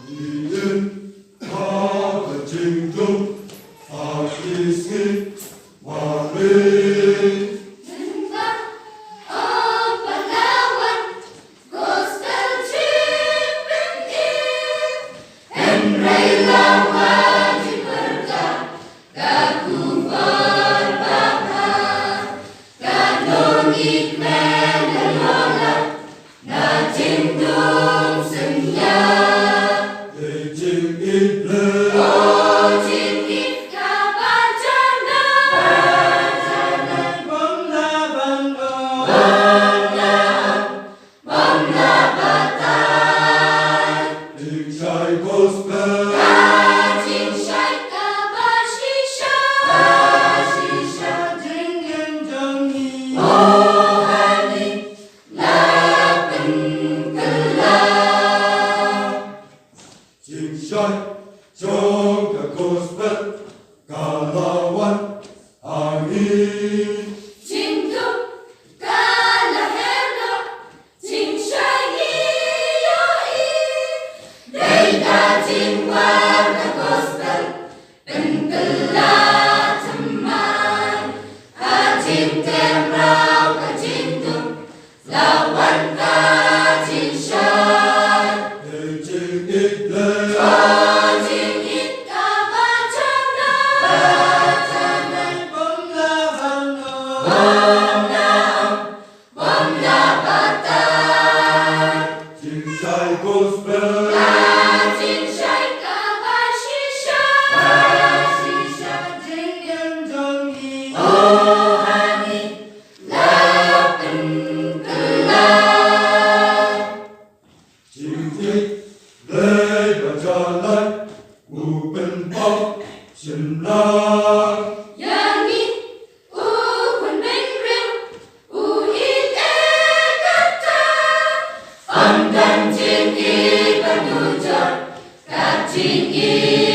이는 다가 징종 아기스기 와리 Jongga gospel kalawan angin Jingduk kalaherno jingshagi yoi Deita jingwar ka gospel Pentela teman Ajing temrau ka jingduk Lawan ka jingshan Jing itle gospel Jing